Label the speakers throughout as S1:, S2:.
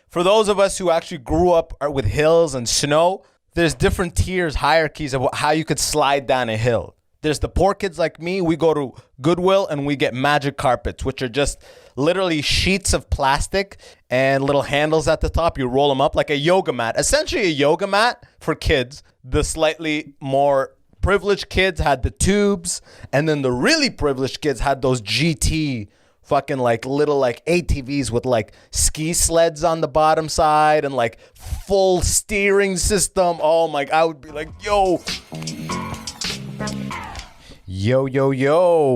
S1: for those of us who actually grew up with hills and snow, there's different tiers, hierarchies of how you could slide down a hill. There's the poor kids like me. We go to Goodwill and we get magic carpets, which are just literally sheets of plastic and little handles at the top. You roll them up like a yoga mat, essentially a yoga mat for kids. The slightly more privileged kids had the tubes, and then the really privileged kids had those GT fucking like little like ATVs with like ski sleds on the bottom side and like full steering system. Oh my, I would be like, yo,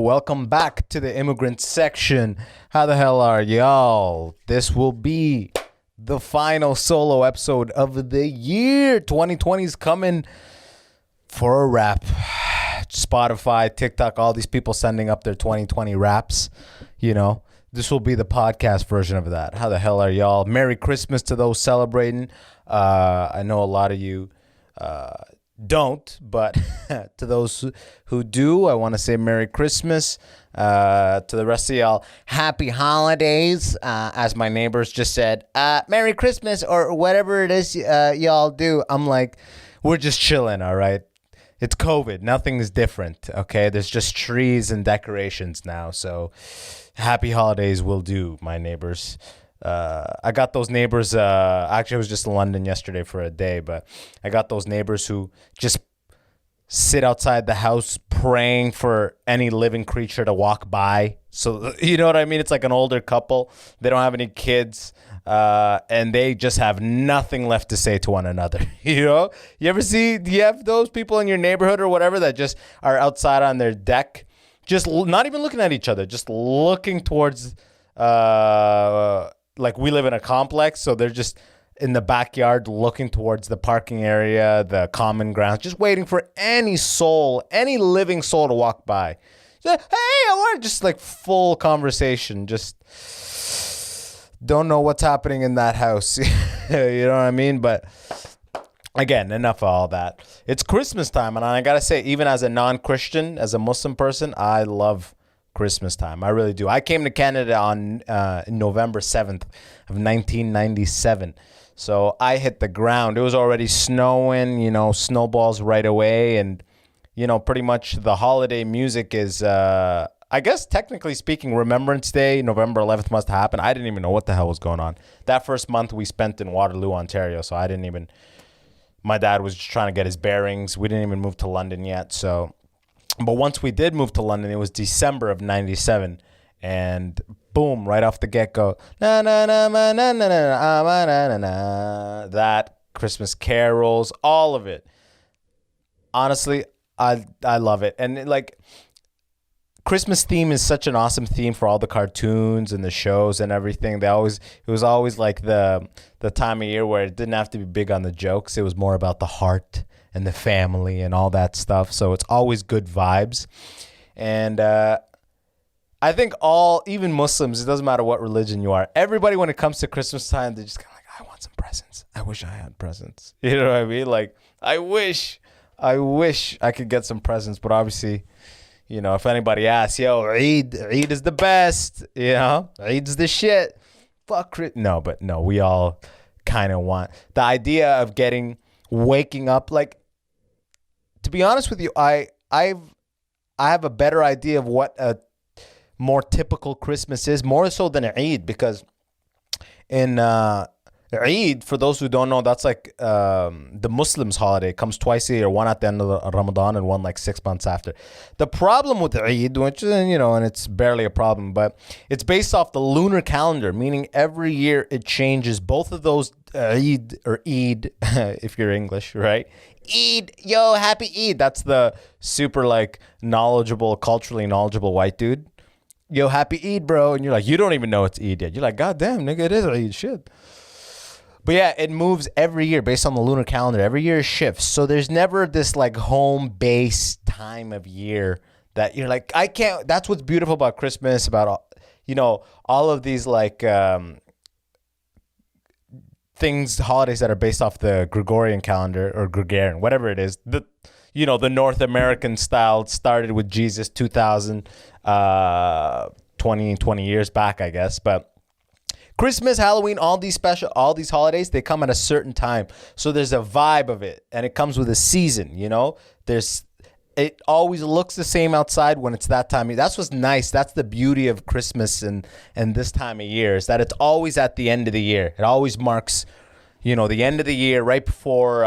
S1: welcome back to the Immigrant Section. How the hell are y'all? This will be the final solo episode of the year. 2020 is coming for a wrap. Spotify, TikTok, all these people sending up their 2020 raps. You know, this will be the podcast version of that. How the hell are y'all? Merry Christmas to those celebrating. I know a lot of you don't, but to those who do, I want to say Merry Christmas. To the rest of y'all, Happy Holidays. As my neighbors just said, Merry Christmas or whatever it is y'all do. I'm like, we're just chilling, all right? It's COVID. Nothing is different, okay? There's just trees and decorations now, so happy holidays will do, my neighbors. I got those neighbors, actually I was just in London yesterday for a day, but I got those neighbors who just sit outside the house praying for any living creature to walk by. So, you know what I mean? It's like an older couple. They don't have any kids, and they just have nothing left to say to one another. You know? Do you have those people in your neighborhood or whatever that just are outside on their deck, just not even looking at each other, just looking towards, like we live in a complex, so they're just in the backyard looking towards the parking area, the common ground, just waiting for any living soul to walk by. Just, hey, I want just like full conversation. Just don't know what's happening in that house. You know what I mean? But again, enough of all that. It's Christmas time, and I gotta say, even as a non-Christian, as a Muslim person, I love Christmas time. I really do. I came to Canada on November 7th of 1997. So I hit the ground. It was already snowing, you know, snowballs right away. And, you know, pretty much the holiday music is, I guess, technically speaking, Remembrance Day, November 11th must happen. I didn't even know what the hell was going on. That first month we spent in Waterloo, Ontario. So my dad was just trying to get his bearings. We didn't even move to London yet. But once we did move to London, it was December of 97. And boom, right off the get-go, na na na na na na na na na, that Christmas carols, all of it. Honestly, I love it. And like, Christmas theme is such an awesome theme for all the cartoons and the shows and everything. It was always like the time of year where it didn't have to be big on the jokes. It was more about the heart and the family and all that stuff. So it's always good vibes. And I think even Muslims, it doesn't matter what religion you are, everybody when it comes to Christmas time, they're just kind of like, I want some presents. I wish I had presents. You know what I mean? Like, I wish I could get some presents. But obviously, you know, if anybody asks, yo, Eid is the best. You know, Eid's the shit. Fuck it. No, we all kind of want the idea of waking up. Like, to be honest with you, I have a better idea of what a more typical Christmas is, more so than Eid, because in Eid, for those who don't know, that's like the Muslims' holiday. It comes twice a year, one at the end of Ramadan and one like 6 months after. The problem with Eid, which, you know, and it's barely a problem, but it's based off the lunar calendar, meaning every year it changes. Both of those Eid, or Eid, if you're English, right? Eid, yo, happy Eid. That's the super like culturally knowledgeable white dude. Yo, happy Eid, bro. And you're like, you don't even know it's Eid yet. You're like, God damn, nigga, it is Eid, shit. But yeah, it moves every year based on the lunar calendar. Every year it shifts. So there's never this like home-based time of year that you're like, I can't. That's what's beautiful about Christmas, about, you know, all of these like holidays that are based off the Gregorian calendar, or Gregorian, whatever it is. The North American style started with Jesus 20 years back, I guess. But Christmas, Halloween, all these holidays, they come at a certain time. So there's a vibe of it, and it comes with a season, you know? It always looks the same outside when it's that time. That's what's nice. That's the beauty of Christmas and this time of year, is that it's always at the end of the year. It always marks, you know, the end of the year right before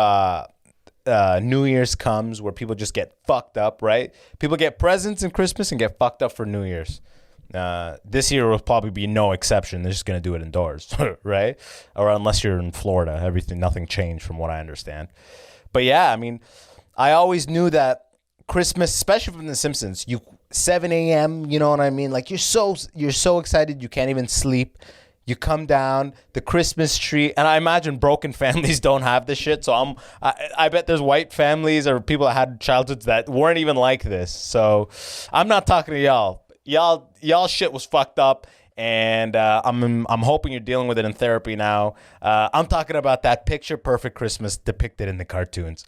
S1: New Year's comes, where people just get fucked up, right? People get presents in Christmas and get fucked up for New Year's. This year will probably be no exception. They're just going to do it indoors, right? Or unless you're in Florida, nothing changed from what I understand. But yeah, I mean, I always knew that Christmas, especially from The Simpsons, 7 a.m., you know what I mean? Like you're so excited you can't even sleep. You come down, the Christmas tree, and I imagine broken families don't have this shit. So I bet there's white families or people that had childhoods that weren't even like this. So I'm not talking to y'all. Y'all shit was fucked up, and I'm hoping you're dealing with it in therapy now. I'm talking about that picture perfect Christmas depicted in the cartoons.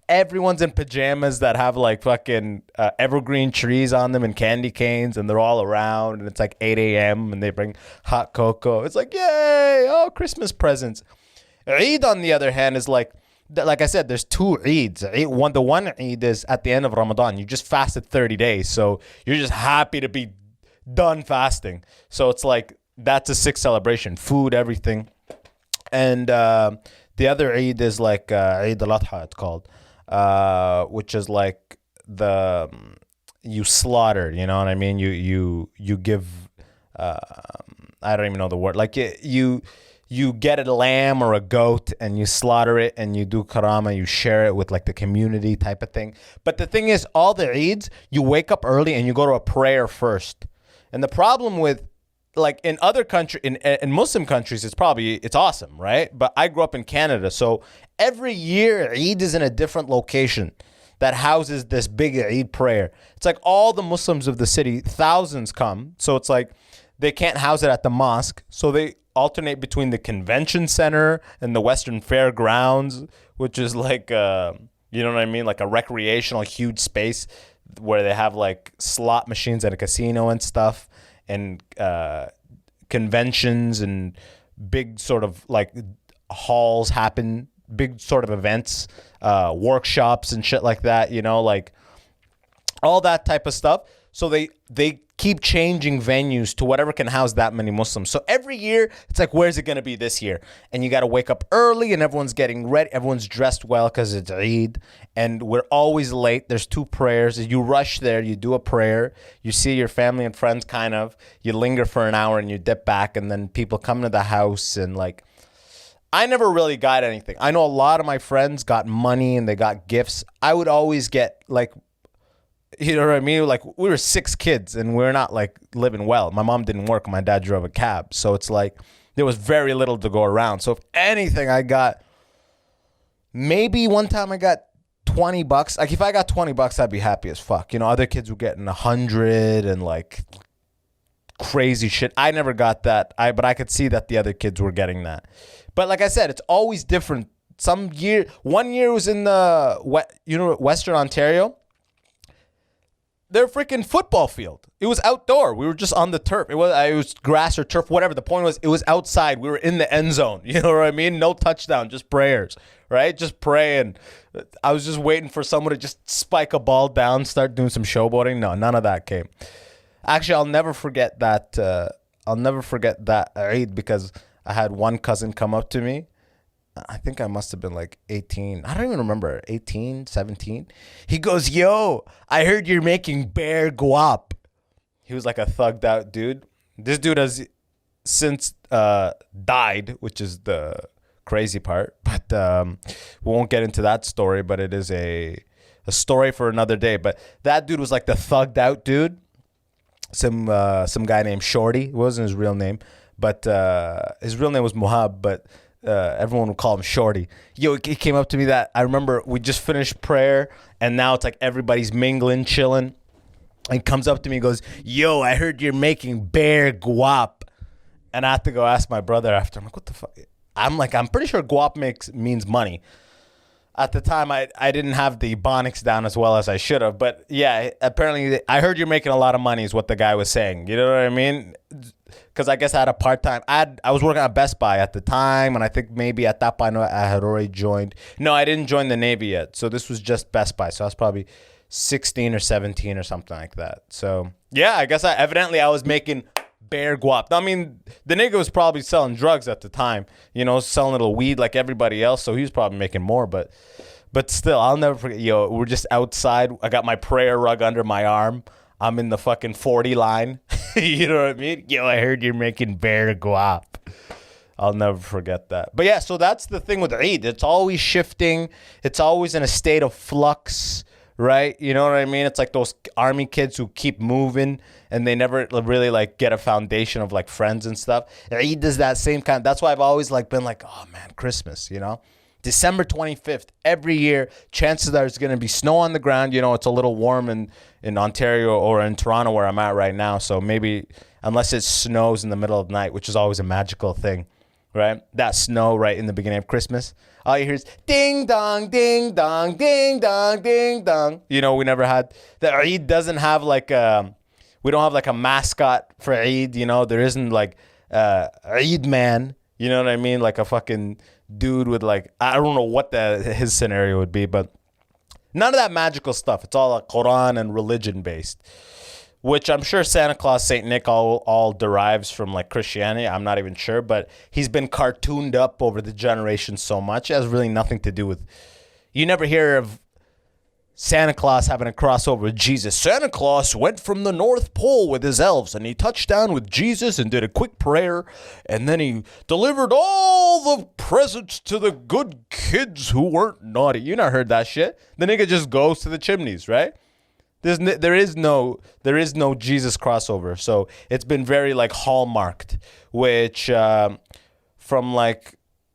S1: Everyone's in pajamas that have like fucking evergreen trees on them and candy canes, and they're all around, and it's like 8 a.m. and they bring hot cocoa. It's like, yay, oh, Christmas presents. Eid, on the other hand, is like I said, there's two Eids. The one Eid is at the end of Ramadan. You just fasted 30 days, so you're just happy to be done fasting. So it's like, that's a sick celebration. Food, everything. And the other Eid is like Eid al-Adha, it's called, which is like you slaughter, you know what I mean? You give, I don't even know the word. Like you get a lamb or a goat and you slaughter it and you do karama, you share it with like the community type of thing. But the thing is, all the Eids, you wake up early and you go to a prayer first. And the problem with, like, in other countries, in Muslim countries, it's awesome, right? But I grew up in Canada, so every year Eid is in a different location that houses this big Eid prayer. It's like all the Muslims of the city, thousands come, so it's like they can't house it at the mosque, so they alternate between the convention center and the Western Fairgrounds, which is like, you know what I mean, like a recreational huge space where they have like slot machines at a casino and stuff, and conventions and big sort of like halls happen, big sort of events, workshops and shit like that, you know, like all that type of stuff. So they keep changing venues to whatever can house that many Muslims. So every year, it's like, where's it going to be this year? And you got to wake up early, and everyone's getting ready. Everyone's dressed well because it's Eid, and we're always late. There's two prayers. You rush there, you do a prayer, you see your family and friends kind of, you linger for an hour, and you dip back, and then people come to the house, and like, I never really got anything. I know a lot of my friends got money, and they got gifts. I would always get like, you know what I mean? Like, we were 6 kids and we're not like living well. My mom didn't work. My dad drove a cab. So it's like there was very little to go around. So if anything, I got, maybe one time I got $20. Like if I got $20, I'd be happy as fuck. You know, other kids were getting 100 and like crazy shit. I never got that. But I could see that the other kids were getting that. But like I said, it's always different. One year was in Western Ontario. Their freaking football field. It was outdoor. We were just on the turf. It was grass or turf, whatever. The point was, it was outside. We were in the end zone. You know what I mean? No touchdown, just prayers, right? Just praying. I was just waiting for someone to just spike a ball down, start doing some showboating. No, none of that came. Actually, I'll never forget that. Eid, because I had one cousin come up to me. I think I must have been like 18. I don't even remember. 18, 17. He goes, yo, I heard you're making bear guap. He was like a thugged out dude. This dude has since died, which is the crazy part. But we won't get into that story, but it is a story for another day. But that dude was like the thugged out dude. Some guy named Shorty. It wasn't his real name. But his real name was Wahab, but everyone would call him Shorty. Yo, he came up to me that I remember we just finished prayer, and now it's like everybody's mingling, chilling, and comes up to me and goes, yo, I heard you're making bear guap. And I have to go ask my brother after. I'm like, what the fuck? I'm pretty sure guap means money. At the time, I didn't have the Ebonics down as well as I should have. But yeah, apparently I heard you're making a lot of money is what the guy was saying. You know what I mean? because I guess I had a part-time. I was working at Best Buy at the time, and I think maybe at that point I had already joined. No, I didn't join the Navy yet. So this was just Best Buy. So I was probably 16 or 17 or something like that. So yeah, I guess I was making bare guap. I mean, the nigga was probably selling drugs at the time, selling a little weed like everybody else. So he was probably making more, but still, I'll never forget. Yo, we're just outside. I got my prayer rug under my arm. I'm in the fucking 40 line. You know what I mean? Yo, I heard you're making bare guap. I'll never forget that. But yeah, so that's the thing with Eid. It's always shifting. It's always in a state of flux, right? You know what I mean? It's like those army kids who keep moving and they never really like get a foundation of like friends and stuff. Eid is that same kind. That's why I've always like been like, oh man, Christmas, December 25th, every year, chances are it's going to be snow on the ground. It's a little warm in Ontario or in Toronto where I'm at right now. So maybe unless it snows in the middle of the night, which is always a magical thing, right? That snow right in the beginning of Christmas. All you hear is ding dong, ding dong, ding dong, ding dong. We never had the Eid doesn't have like we don't have like a mascot for Eid. There isn't like Eid man. You know what I mean? Like a fucking dude with like, I don't know what his scenario would be, but none of that magical stuff. It's all Quran and religion based, which I'm sure Santa Claus, Saint Nick all derives from like Christianity. I'm not even sure, but he's been cartooned up over the generations so much. It has really nothing to do with, you never hear of Santa Claus having a crossover with Jesus. Santa Claus went from the North Pole with his elves and he touched down with Jesus and did a quick prayer and then he delivered all the presents to the good kids who weren't naughty. You never heard that shit. The nigga just goes to the chimneys, right? There is no Jesus crossover. So it's been very like hallmarked, which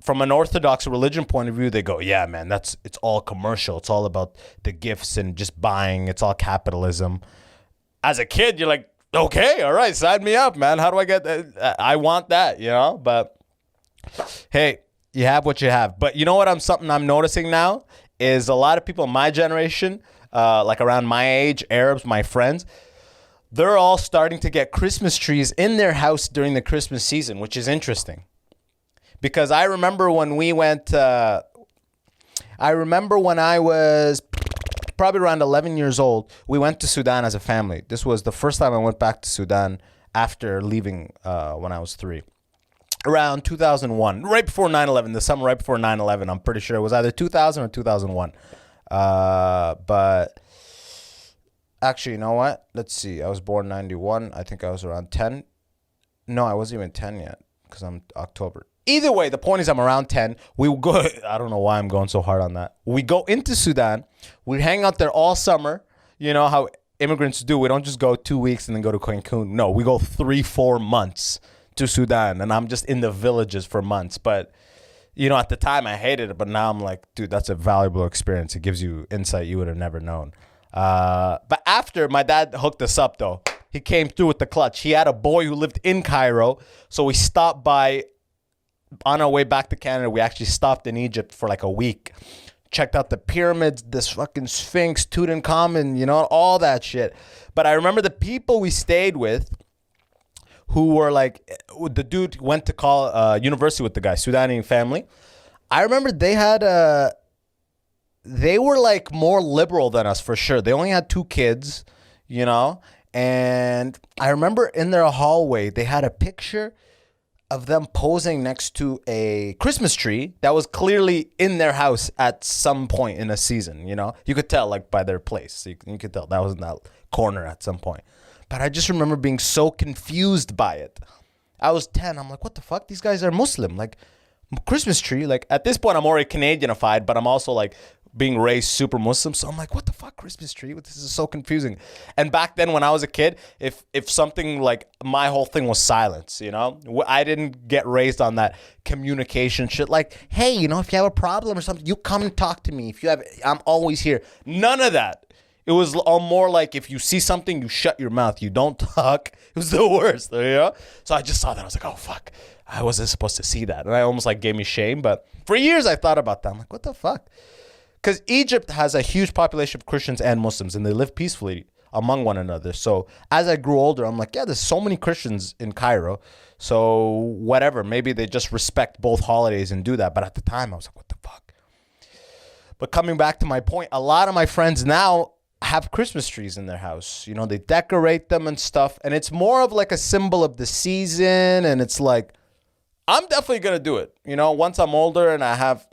S1: from an Orthodox religion point of view, they go, yeah, man, it's all commercial. It's all about the gifts and just buying. It's all capitalism. As a kid, you're like, okay, all right, sign me up, man. How do I get that? I want that, But hey, you have what you have. But you know what? Something I'm noticing now is a lot of people in my generation, like around my age, Arabs, my friends, they're all starting to get Christmas trees in their house during the Christmas season, which is interesting. Because I remember when we went, I remember when I was probably around 11 years old, we went to Sudan as a family. This was the first time I went back to Sudan after leaving when I was 3. Around 2001, right before 9/11, the summer right before 9/11, I'm pretty sure it was either 2000 or 2001. But actually, you know what? Let's see. I was born 91. I think I was around 10. No, I wasn't even 10 yet because I'm October. Either way, the point is I'm around 10. We will go. I don't know why I'm going so hard on that. We go into Sudan. We hang out there all summer. You know how immigrants do. We don't just go 2 weeks and then go to Cancun. No, we go 3-4 months to Sudan. And I'm just in the villages for months. But, at the time I hated it. But now I'm like, dude, that's a valuable experience. It gives you insight you would have never known. But after, my dad hooked us up, though. He came through with the clutch. He had a boy who lived in Cairo. So we stopped by. On our way back to Canada, we actually stopped in Egypt for like a week. Checked out the pyramids, this fucking Sphinx, Tutankhamun, all that shit. But I remember the people we stayed with who were like, the dude went to university with the guy, Sudani family. I remember they were like more liberal than us for sure. They only had 2 kids, and I remember in their hallway, they had a picture of them posing next to a Christmas tree that was clearly in their house at some point in a season, You could tell, like, by their place. You could tell that was in that corner at some point. But I just remember being so confused by it. I was 10. I'm like, what the fuck? These guys are Muslim. Like, Christmas tree. Like, at this point, I'm already Canadianified, but I'm also, like, being raised super Muslim. So I'm like, what the fuck, Christmas tree? This is so confusing. And back then when I was a kid, if something like, my whole thing was silence, I didn't get raised on that communication shit. Like, hey, if you have a problem or something, you come and talk to me. I'm always here. None of that. It was more like, if you see something, you shut your mouth. You don't talk. It was the worst, So I just saw that. I was like, oh, fuck. I wasn't supposed to see that. And I almost like gave me shame. But for years I thought about that. I'm like, what the fuck? Because Egypt has a huge population of Christians and Muslims, and they live peacefully. among one another. So as I grew older, I'm like, yeah, there's so many Christians in Cairo. So whatever, maybe they just respect both holidays and do that. But at the time, I was like, what the fuck? But coming back to my point, a lot of my friends now have Christmas trees in their house. You know, they decorate them and stuff. And it's more of like a symbol of the season. And it's like, I'm definitely going to do it. You know, once I'm older and I have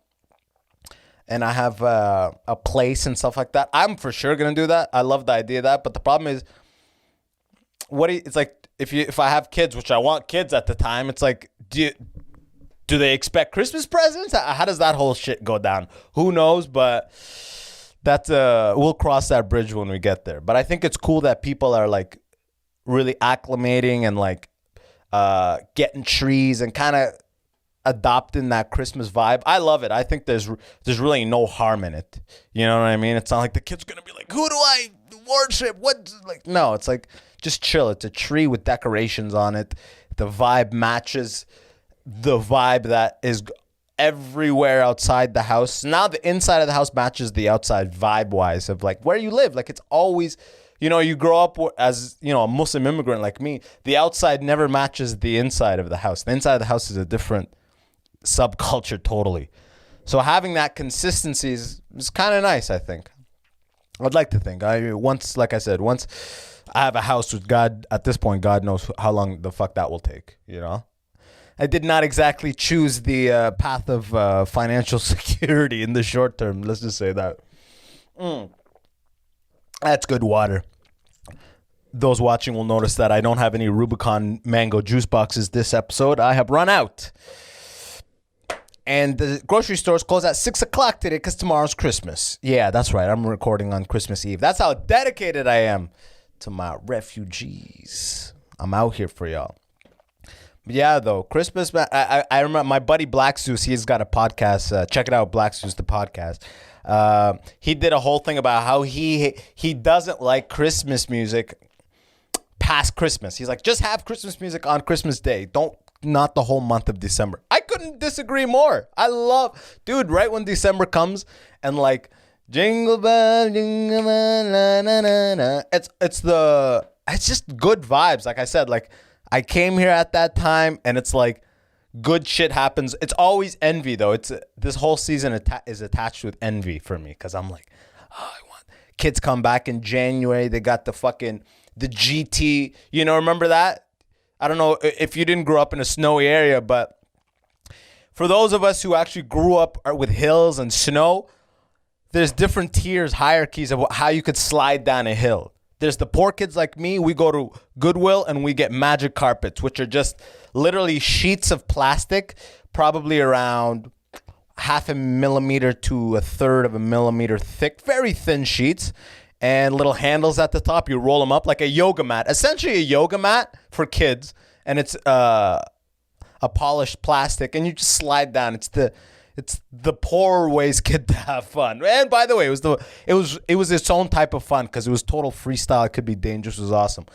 S1: a place and stuff like that, I'm for sure going to do that. I love the idea of that. But the problem is, it's like, if I have kids, which I want kids at the time, it's like, do they expect Christmas presents? How does that whole shit go down? Who knows? But that's we'll cross that bridge when we get there. But I think it's cool that people are like really acclimating and like getting trees and kind of adopting that Christmas vibe. I love it. I think there's really no harm in it. You know what I mean? It's not like the kid's gonna be like, who do I worship? What? Like, no, it's like, just chill. It's a tree with decorations on it. The vibe matches the vibe that is everywhere outside the house. Now the inside of the house matches the outside vibe-wise of like where you live. Like it's always, you know, you grow up as, you know, a Muslim immigrant like me. The outside never matches the inside of the house. The inside of the house is a different subculture totally. So having that consistency is kind of nice, I think. I'd like to think. Once I have a house with God, at this point, God knows how long the fuck that will take, you know? I did not exactly choose the path of financial security in the short term. Let's just say that. That's good water. Those watching will notice that I don't have any Rubicon mango juice boxes this episode. I have run out. And the grocery stores close at 6 o'clock today because tomorrow's Christmas. Yeah, that's right. I'm recording on Christmas Eve. That's how dedicated I am to my refugees. I'm out here for y'all. But yeah, though, Christmas, I remember my buddy Black Zeus, he's got a podcast. Check it out, Black Zeus, the podcast. He did a whole thing about how he doesn't like Christmas music past Christmas. He's like, just have Christmas music on Christmas Day. Not the whole month of December. I couldn't disagree more. Dude, right when December comes and like, jingle bell, la, na, na, na. It's just good vibes. Like I said, like I came here at that time and it's like good shit happens. It's always envy though. This whole season is attached with envy for me because I'm like, oh, I want kids come back in January. They got the GT. You know, remember that? I don't know if you didn't grow up in a snowy area, but for those of us who actually grew up with hills and snow, there's different tiers, hierarchies of how you could slide down a hill. There's the poor kids like me. We go to Goodwill and we get magic carpets, which are just literally sheets of plastic, probably around 0.5 millimeter to 1/3 millimeter thick, very thin sheets, and little handles at the top. You roll them up like a yoga mat, essentially a yoga mat for kids, and it's a polished plastic, and you just slide down. It's the poor ways kid to have fun. And by the way, it was its own type of fun because it was total freestyle. It could be dangerous. It was awesome.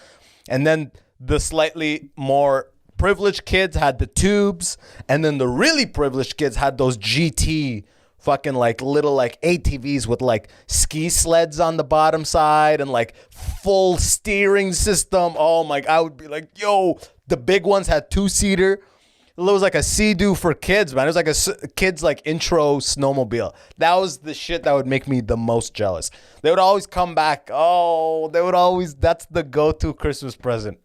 S1: And then the slightly more privileged kids had the tubes, and then the really privileged kids had those GT fucking like little like ATVs with like ski sleds on the bottom side and like full steering system. Oh my, I would be like, yo, the big ones had 2-seater. It was like a Sea-Doo for kids, man. It was like a kids like intro snowmobile. That was the shit that would make me the most jealous. They would always come back. That's the go-to Christmas present.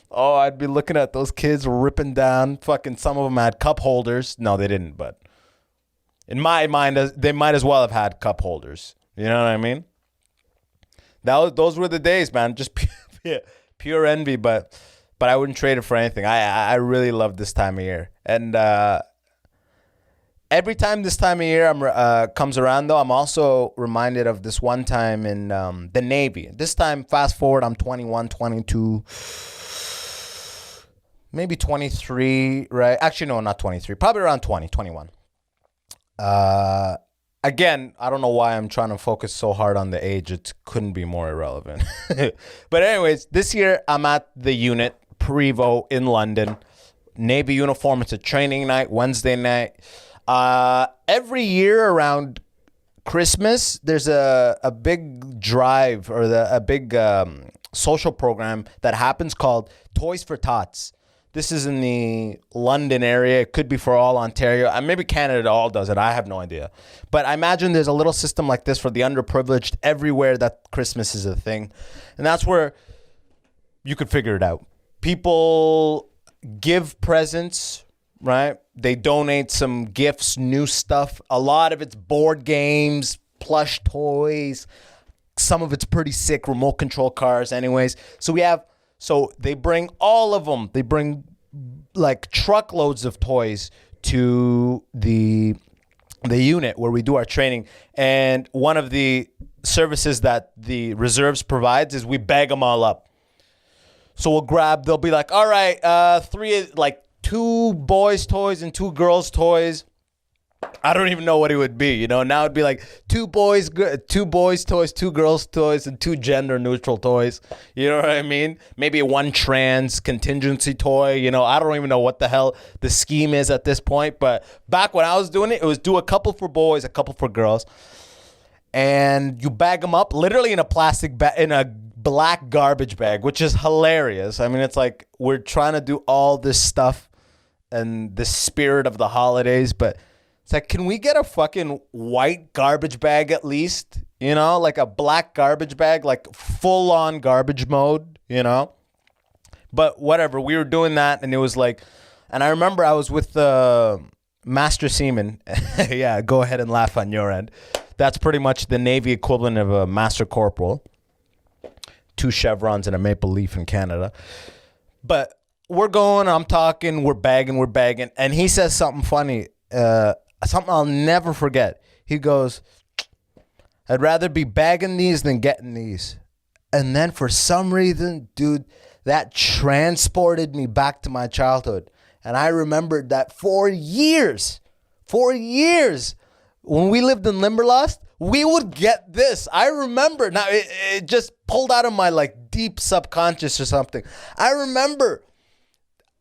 S1: Oh, I'd be looking at those kids ripping down. Fucking some of them had cup holders. No, they didn't, but in my mind, they might as well have had cup holders. You know what I mean? Those were the days, man. Just pure envy, but I wouldn't trade it for anything. I really love this time of year. And every time this time of year comes around, though, I'm also reminded of this one time in the Navy. This time, fast forward, I'm 21, 22, maybe 23, right? Actually, no, not 23. Probably around 20, 21. Again, I don't know why I'm trying to focus so hard on the age. It couldn't be more irrelevant. But anyways, this year, I'm at the unit. Prevo in London. Navy uniform. It's a training night, Wednesday night. Every year around Christmas, there's a big drive or a big social program that happens called Toys for Tots. This is in the London area. It could be for all Ontario. Maybe Canada all does it. I have no idea. But I imagine there's a little system like this for the underprivileged everywhere that Christmas is a thing. And that's where you could figure it out. People give presents, right? They donate some gifts, new stuff. A lot of it's board games, plush toys. Some of it's pretty sick remote control cars anyways. So they bring all of them. They bring like truckloads of toys to the unit where we do our training. And one of the services that the reserves provides is we bag them all up. So they'll be like, all right, 2 boys' toys and 2 girls' toys. I don't even know what it would be, Now it'd be like 2 boys' toys, 2 girls' toys, and 2 gender-neutral toys. You know what I mean? Maybe 1 trans contingency toy. I don't even know what the hell the scheme is at this point. But back when I was doing it, it was do a couple for boys, a couple for girls, and you bag them up literally in a plastic bag, in a black garbage bag, which is hilarious. I mean, it's like we're trying to do all this stuff and the spirit of the holidays, but it's like, can we get a fucking white garbage bag at least? Like a black garbage bag, like full on garbage mode, But whatever, we were doing that, and it was like, and I remember I was with the Master Seaman. Yeah, go ahead and laugh on your end. That's pretty much the Navy equivalent of a Master Corporal. 2 chevrons and a maple leaf in Canada. But we're going, I'm talking, we're bagging. And he says something funny. Something I'll never forget. He goes, I'd rather be bagging these than getting these. And then for some reason, dude, that transported me back to my childhood. And I remembered that for years, when we lived in Limberlost, we would get this. I remember. Now, it just pulled out of my like deep subconscious or something. I remember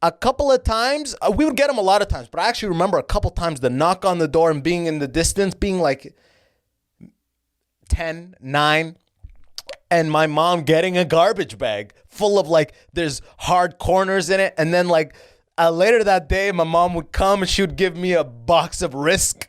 S1: a couple of times, we would get them a lot of times, but I actually remember a couple times the knock on the door and being in the distance, being like 10, 9, and my mom getting a garbage bag full of like, there's hard corners in it. And then like later that day, my mom would come and she would give me a box of Risk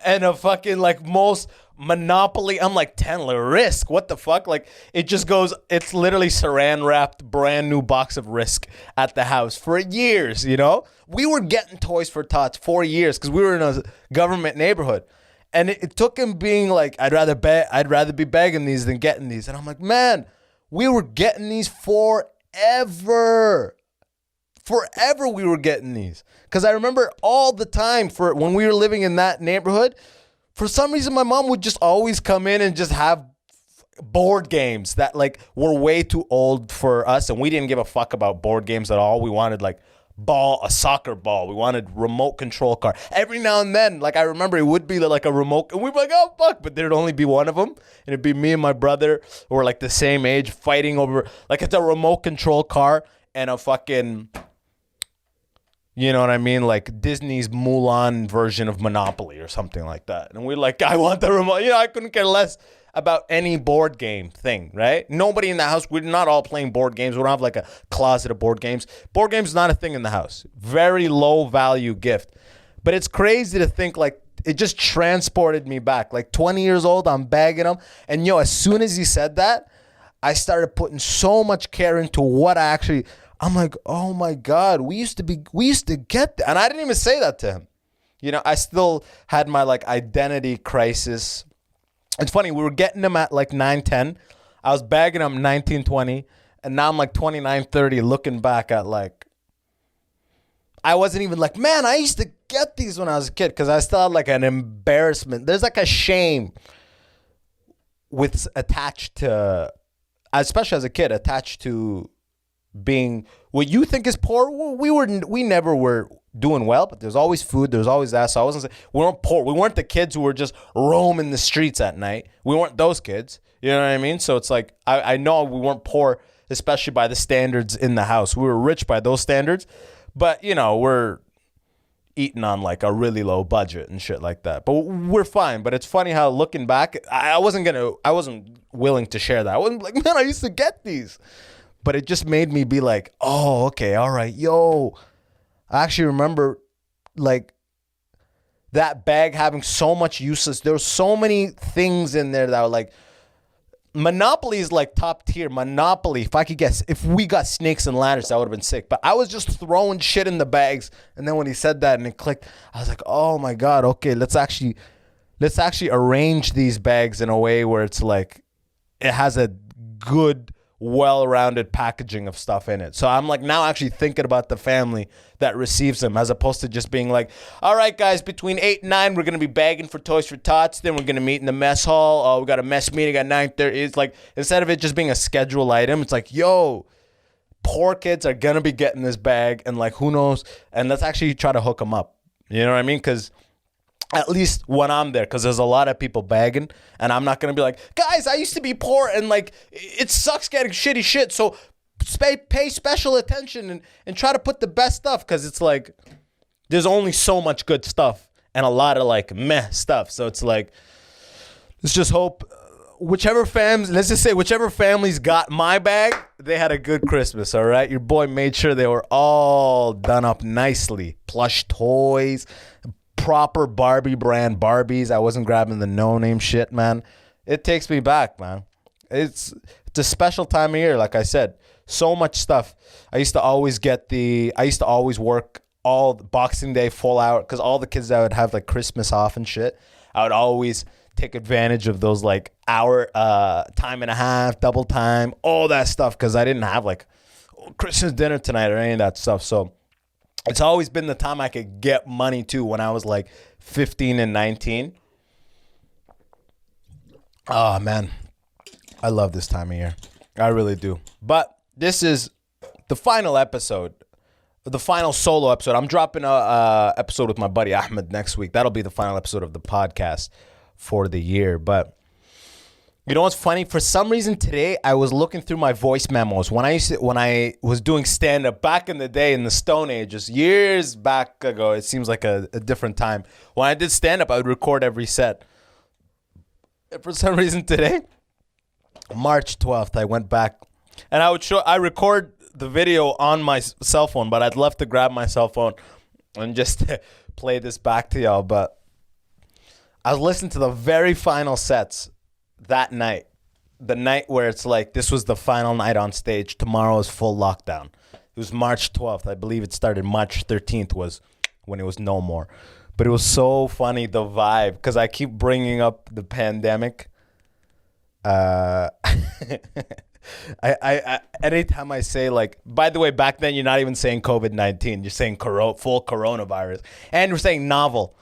S1: and a fucking like most Monopoly. I'm like, 10 Risk, what the fuck? Like it just goes, it's literally saran wrapped brand new box of Risk at the house for years. We were getting Toys for Tots for years because we were in a government neighborhood, and it took him being like, I'd rather be bagging these than getting these. And I'm like, man, we were getting these forever we were getting these, because I remember all the time for when we were living in that neighborhood. For some reason, my mom would just always come in and just have board games that like were way too old for us, and we didn't give a fuck about board games at all. We wanted like a soccer ball. We wanted remote control car. Every now and then, like I remember, it would be like a remote, and we'd be like, oh fuck, but there'd only be one of them, and it'd be me and my brother, who were like the same age, fighting over like it's a remote control car and a fucking. You know what I mean? Like Disney's Mulan version of Monopoly or something like that. And we're like, I want the remote. I couldn't care less about any board game thing, right? Nobody in the house. We're not all playing board games. We don't have like a closet of board games. Board games is not a thing in the house. Very low value gift. But it's crazy to think like it just transported me back. Like 20 years old, I'm bagging them. And as soon as he said that, I started putting so much care into what I'm like, oh my God, we used to get that. And I didn't even say that to him. I still had my like identity crisis. It's funny, we were getting them at like 9, 10. I was bagging them 19, 20. And now I'm like 29, 30 looking back at like, I wasn't even like, man, I used to get these when I was a kid, because I still had like an embarrassment. There's like a shame attached to, especially as a kid, attached to being what you think is poor. We never were doing well, but there's always food, there's always that. So I wasn't saying we weren't poor. We weren't the kids who were just roaming the streets at night. We weren't those kids. You know what I mean? So it's like I know we weren't poor, especially by the standards in the house. We were rich by those standards, but eating on like a really low budget and shit like that. But we're fine. But it's funny how looking back, I wasn't willing to share that. I wasn't like, man, I used to get these. But it just made me be like, oh, okay, all right, yo. I actually remember like that bag having so much useless. There were so many things in there that were like, Monopoly is like top tier. Monopoly, if I could guess, if we got snakes and ladders, that would have been sick. But I was just throwing shit in the bags. And then when he said that and it clicked, I was like, oh my God, okay, let's actually arrange these bags in a way where it's like, it has a good, well-rounded packaging of stuff in it. So I'm like now actually thinking about the family that receives them, as opposed to just being like, all right, guys, between 8 and 9, we're going to be bagging for Toys for Tots. Then we're going to meet in the mess hall. Oh, we got a mess meeting at 9:30. It's like, instead of it just being a schedule item, it's like, yo, poor kids are going to be getting this bag. And like, who knows? And let's actually try to hook them up. You know what I mean? Because at least when I'm there, because there's a lot of people bagging, and I'm not going to be like, guys, I used to be poor, and like, it sucks getting shitty shit, so pay special attention and try to put the best stuff, because it's like, there's only so much good stuff, and a lot of like meh stuff, so it's like, let's just hope, whichever families got my bag, they had a good Christmas, all right? Your boy made sure they were all done up nicely, plush toys, proper Barbie brand Barbies. I wasn't grabbing the no-name shit, man. It takes me back, man. It's a special time of year, like I said. So much stuff. I used to always work all Boxing Day full hour, because all the kids that would have like Christmas off and shit, I would always take advantage of those like hour, time and a half, double time, all that stuff, because I didn't have like Christmas dinner tonight or any of that stuff. So it's always been the time I could get money too, when I was like 15 and 19. Oh, man. I love this time of year. I really do. But this is the final episode, the final solo episode. I'm dropping a episode with my buddy Ahmed next week. That'll be the final episode of the podcast for the year. But you know what's funny? For some reason today, I was looking through my voice memos. When I was doing stand-up back in the day, in the Stone Ages, years back ago, it seems like a different time. When I did stand-up, I would record every set. And for some reason today, March 12th, I went back. And I record the video on my cell phone, but I'd love to grab my cell phone and just play this back to y'all. But I was listening to the very final sets that night, the night where it's like, this was the final night on stage. Tomorrow is full lockdown. It was March 12th. I believe it started March 13th was when it was no more. But it was so funny, the vibe, because I keep bringing up the pandemic. I anytime I say like, by the way, back then you're not even saying COVID-19. You're saying full coronavirus. And you're saying novel.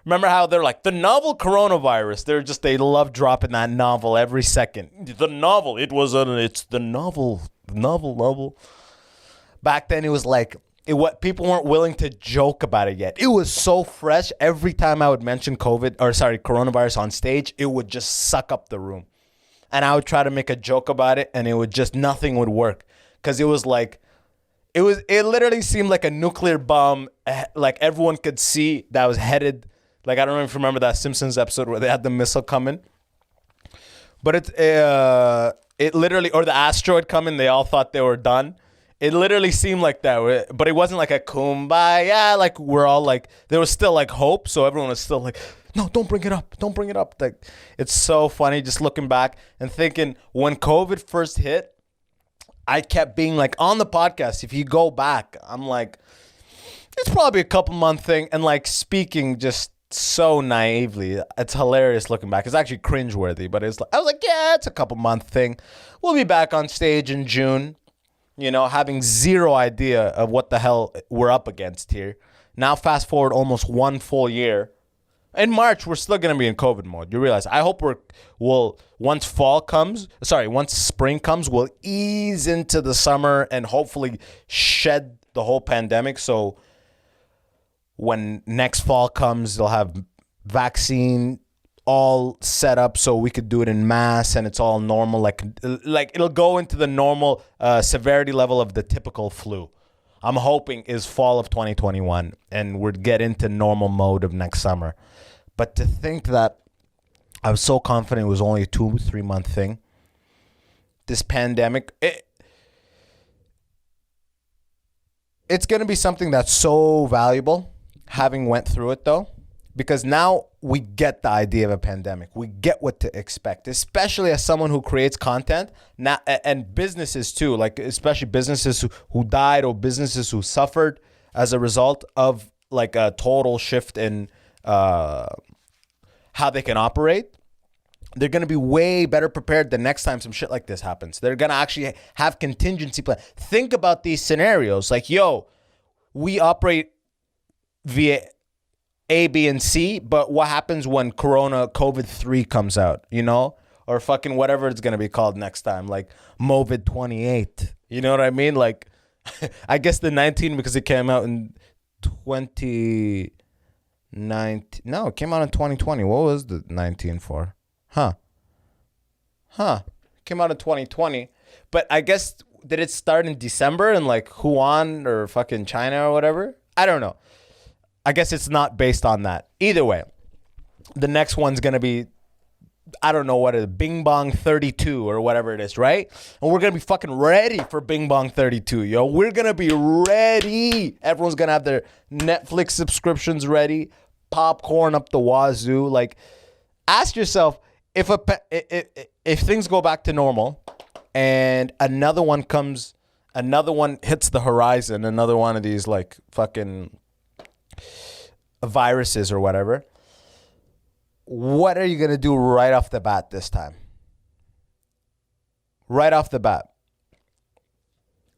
S1: Remember how they're like, the novel coronavirus? They love dropping that novel every second. The novel, it's the novel. Back then it was like, people weren't willing to joke about it yet. It was so fresh. Every time I would mention coronavirus on stage, it would just suck up the room. And I would try to make a joke about it, and nothing would work. Because it was like, it literally seemed like a nuclear bomb, like everyone could see that was headed. Like, I don't know if you remember that Simpsons episode where they had the missile coming. But it literally, or the asteroid coming, they all thought they were done. It literally seemed like that. But it wasn't like a kumbaya. Like, we're all like, there was still like hope. So everyone was still like, no, don't bring it up. Don't bring it up. Like, it's so funny just looking back and thinking when COVID first hit, I kept being like on the podcast. If you go back, I'm like, it's probably a couple month thing. And like speaking just so naively, it's hilarious looking back. It's actually cringeworthy, but I was like, yeah, it's a couple month thing. We'll be back on stage in June, having zero idea of what the hell we're up against here. Now fast forward almost one full year. In March, we're still going to be in COVID mode. You realize, I hope once spring comes, we'll ease into the summer and hopefully shed the whole pandemic. So when next fall comes, they'll have vaccine all set up so we could do it in mass and it's all normal. Like it'll go into the normal severity level of the typical flu. I'm hoping is fall of 2021 and we'd get into normal mode of next summer. But to think that I was so confident it was only a 2-3 month thing. This pandemic, it's going to be something that's so valuable having went through it though, because now we get the idea of a pandemic. We get what to expect, especially as someone who creates content now, and businesses too, like especially businesses who died or businesses who suffered as a result of like a total shift in how they can operate. They're going to be way better prepared the next time some shit like this happens. They're going to actually have contingency plan. Think about these scenarios. Like, yo, we operate via A, B, and C, but what happens when COVID-3 comes out, you know? Or fucking whatever it's going to be called next time, like Movid 28. You know what I mean? Like, I guess the 19 because it came out in 2019. No, it came out in 2020. What was the 19 for? Huh. Came out in 2020. But I guess, did it start in December in like Wuhan or fucking China or whatever? I don't know. I guess it's not based on that. Either way, the next one's going to be, I don't know what it is, Bing Bong 32 or whatever it is, right? And we're going to be fucking ready for Bing Bong 32, yo. We're going to be ready. Everyone's going to have their Netflix subscriptions ready, popcorn up the wazoo. Like, ask yourself, if things go back to normal and another one hits the horizon, another one of these like fucking viruses or whatever, what are you going to do right off the bat this time? Right off the bat.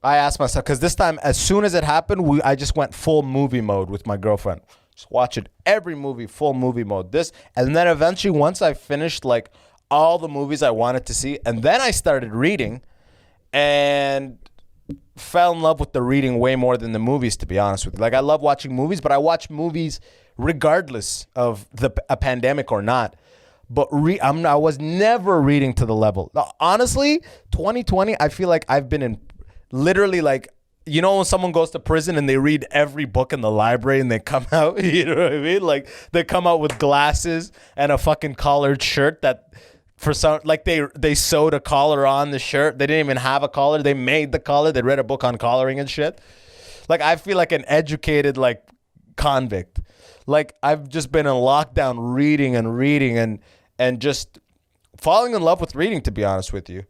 S1: I asked myself, because this time, as soon as it happened, I just went full movie mode with my girlfriend. Just watching every movie, full movie mode. And then eventually, once I finished like all the movies I wanted to see, and then I started reading and fell in love with the reading way more than the movies, to be honest with you. Like, I love watching movies, but I watch movies regardless of a pandemic or not. But I was never reading to the level. Honestly, 2020, I feel like I've been in literally like, you know, when someone goes to prison and they read every book in the library and they come out, you know what I mean? Like, they come out with glasses and a fucking collared shirt that for some, like they sewed a collar on the shirt. They didn't even have a collar. They made the collar. They read a book on collaring and shit. Like, I feel like an educated, like, convict. Like, I've just been in lockdown reading and just falling in love with reading, to be honest with you.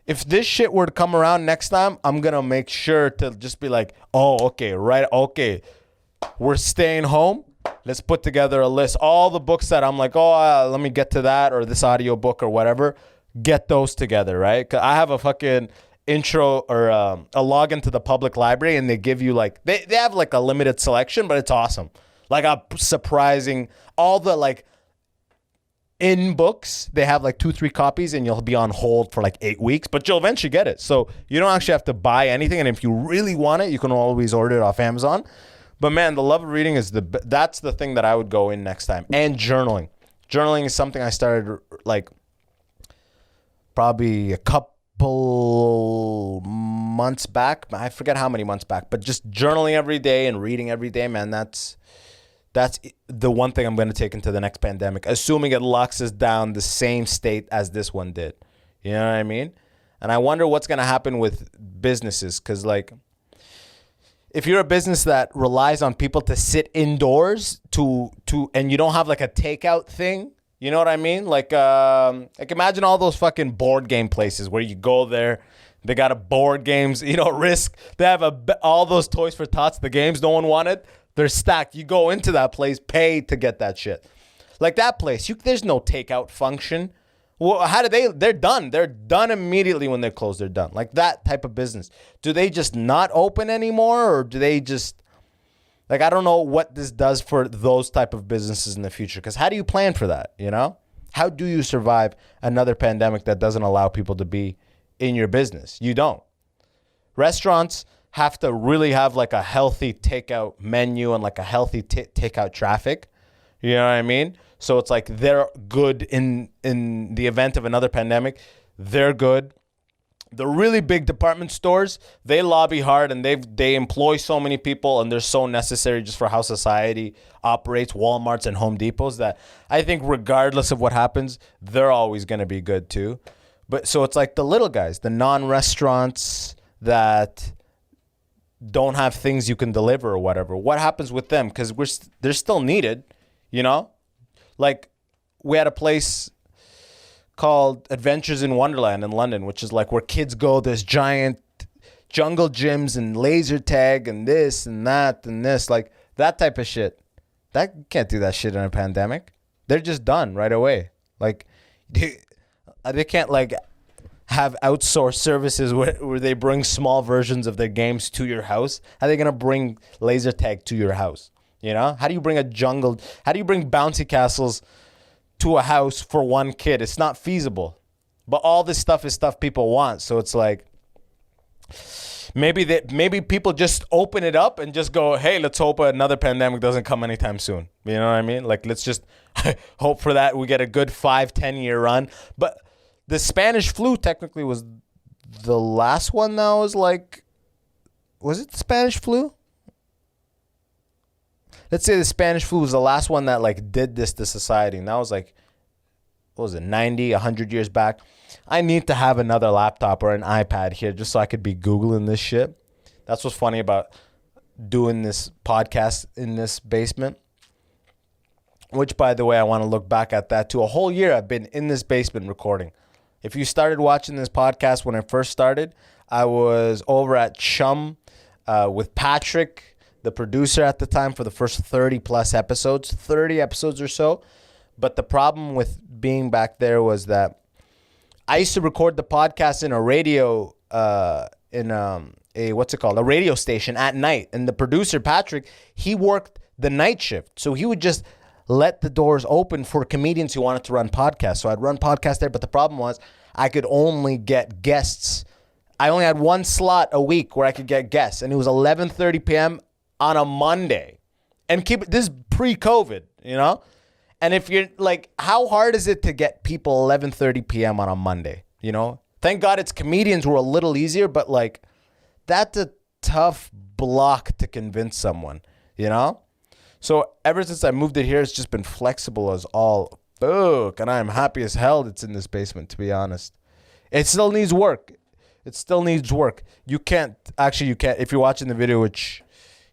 S1: If this shit were to come around next time, I'm going to make sure to just be like, oh, okay, right, okay. We're staying home. Let's put together a list. All the books that I'm like, let me get to that, or this audio book or whatever. Get those together, right? 'Cause I have a fucking intro or a login to the public library, and they give you like, they have like a limited selection, but it's awesome. Like a surprising, all the like, in books, they have like 2-3 copies and you'll be on hold for like 8 weeks, but you'll eventually get it. So you don't actually have to buy anything. And if you really want it, you can always order it off Amazon. But man, the love of reading that's the thing that I would go in next time. And journaling. Journaling is something I started like probably a couple months back. I forget how many months back, but just journaling every day and reading every day, man, that's the one thing I'm going to take into the next pandemic, assuming it locks us down the same state as this one did. You know what I mean? And I wonder what's going to happen with businesses, because, like, if you're a business that relies on people to sit indoors and you don't have, like, a takeout thing, you know what I mean? Like imagine all those fucking board game places where you go there, they got a board games, you know, Risk. They have all those Toys for Tots, the games no one wanted. They're stacked. You go into that place, pay to get that shit. Like that place, there's no takeout function. Well, they're done. They're done immediately when they close. They're done. Like that type of business. Do they just not open anymore, or do they just, like, I don't know what this does for those type of businesses in the future. Because how do you plan for that, you know? How do you survive another pandemic that doesn't allow people to be in your business? You don't. Restaurants have to really have like a healthy takeout menu and like a healthy takeout traffic. You know what I mean? So it's like they're good in the event of another pandemic. They're good. The really big department stores, they lobby hard and they employ so many people and they're so necessary just for how society operates, Walmarts and Home Depots, that I think regardless of what happens, they're always going to be good too. But so it's like the little guys, the non-restaurants that don't have things you can deliver or whatever. What happens with them? Because they're still needed, you know? Like we had a place called Adventures in Wonderland in London, which is like where kids go. There's giant jungle gyms and laser tag and this and that and this, like that type of shit. That you can't do that shit in a pandemic. They're just done right away. Like they can't like have outsourced services where they bring small versions of their games to your house. How are they gonna bring laser tag to your house? You know, how do you bring bouncy castles to a house for one kid? It's not feasible. But all this stuff is stuff people want. So it's like maybe people just open it up and just go, hey, let's hope another pandemic doesn't come anytime soon. You know what I mean? Like, let's just hope for that. We get a good 5-10 year run. But the Spanish flu technically was the last one that was like, was it the Spanish flu? Let's say the Spanish flu was the last one that like did this to society. And that was like, what was it, 90, 100 years back. I need to have another laptop or an iPad here just so I could be Googling this shit. That's what's funny about doing this podcast in this basement. Which, by the way, I want to look back at that too. A whole year I've been in this basement recording. If you started watching this podcast when I first started, I was over at Chum with Patrick, the producer at the time, for the first 30 episodes or so. But the problem with being back there was that I used to record the podcast in a radio, a radio station at night. And the producer, Patrick, he worked the night shift. So he would just let the doors open for comedians who wanted to run podcasts. So I'd run podcasts there. But the problem was I could only get guests. I only had one slot a week where I could get guests. And it was 11:30 p.m. on a Monday. And this is pre-COVID, you know? And if you're like, how hard is it to get people 11:30 p.m. on a Monday? You know, thank God it's comedians who are a little easier, but like that's a tough block to convince someone, you know? So ever since I moved it here, it's just been flexible as all fuck. And I'm happy as hell it's in this basement, to be honest. It still needs work. You can't, if you're watching the video, which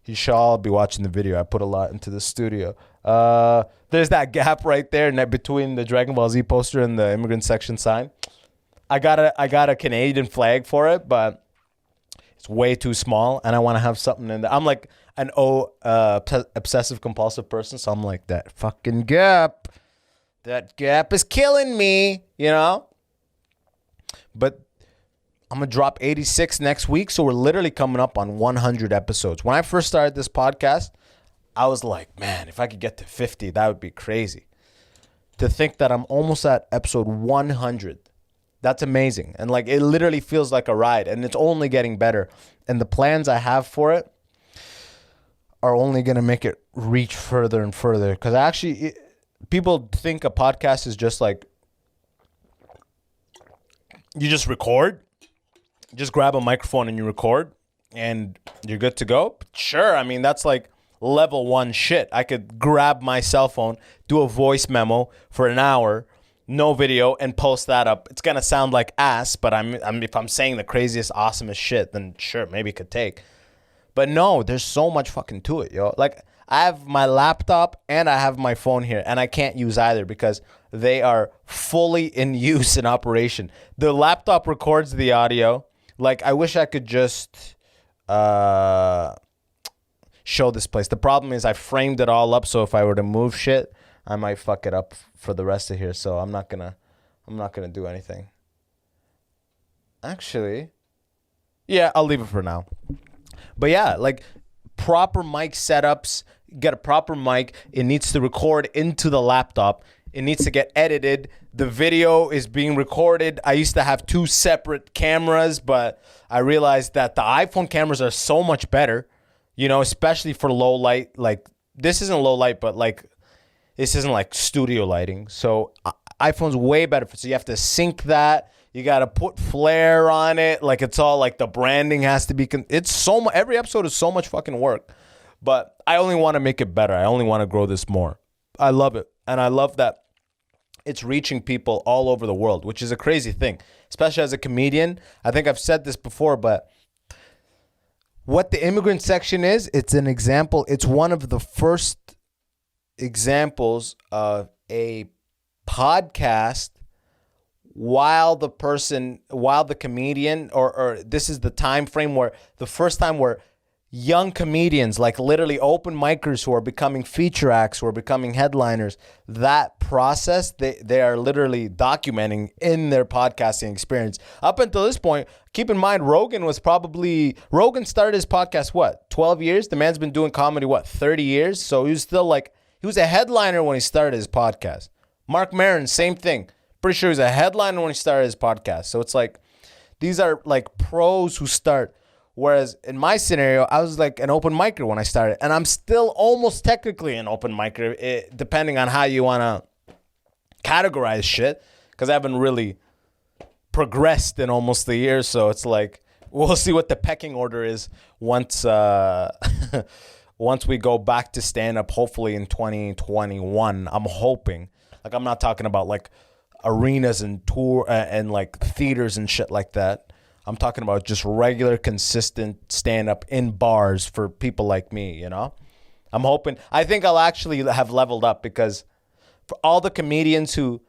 S1: you shall be watching the video. I put a lot into the studio. There's that gap right there between the Dragon Ball Z poster and the Immigrant Section sign. I got a Canadian flag for it, but it's way too small, and I want to have something in there. I'm like an obsessive compulsive person, so I'm like, that fucking gap. That gap is killing me, you know? But I'm going to drop 86 next week, so we're literally coming up on 100 episodes. When I first started this podcast, I was like, man, if I could get to 50, that would be crazy. To think that I'm almost at episode 100, that's amazing. And like, it literally feels like a ride, and it's only getting better. And the plans I have for it are only going to make it reach further and further. Because actually, people think a podcast is just like, you just record. Just grab a microphone and you record and you're good to go. But sure, I mean, that's like level 1 shit. I could grab my cell phone, do a voice memo for an hour, no video, and post that up. It's going to sound like ass, but if I'm saying the craziest, awesomest shit, then sure, maybe it could take. But no, there's so much fucking to it, yo. Like, I have my laptop and I have my phone here, and I can't use either because they are fully in use in operation. The laptop records the audio. Like, I wish I could just show this place. The problem is I framed it all up, so if I were to move shit, I might fuck it up for the rest of here. So I'm not gonna do anything. Actually, yeah, I'll leave it for now. But yeah, like proper mic setups. Get a proper mic. It needs to record into the laptop. It needs to get edited. The video is being recorded. I used to have 2 separate cameras, but I realized that the iPhone cameras are so much better, you know, especially for low light. Like, this isn't low light, but like, this isn't like studio lighting. So iPhone's way better. So you have to sync that. You got to put flair on it. Like, it's all like the branding has to be. It's so much. Every episode is so much fucking work. But I only want to make it better. I only want to grow this more. I love it. And I love that it's reaching people all over the world, which is a crazy thing, especially as a comedian. I think I've said this before, but what the Immigrant Section is, it's an example. It's one of the first examples of a podcast while the comedian, or this is the time frame where the first time where young comedians, like literally open micers who are becoming feature acts, who are becoming headliners, that process, they are literally documenting in their podcasting experience. Up until this point, keep in mind, Rogan started his podcast, 12 years? The man's been doing comedy, 30 years? So he was still he was a headliner when he started his podcast. Mark Maron, same thing. Pretty sure he was a headliner when he started his podcast. So it's like, these are like pros who start. Whereas in my scenario, I was like an open micer when I started. And I'm still almost technically an open micer, depending on how you want to categorize shit. Because I haven't really progressed in almost a year. So it's like, we'll see what the pecking order is once once we go back to stand-up, hopefully in 2021. I'm hoping. Like, I'm not talking about like arenas and tour and like theaters and shit like that. I'm talking about just regular, consistent stand-up in bars for people like me, you know? I'm hoping. I think I'll actually have leveled up, because for all the comedians who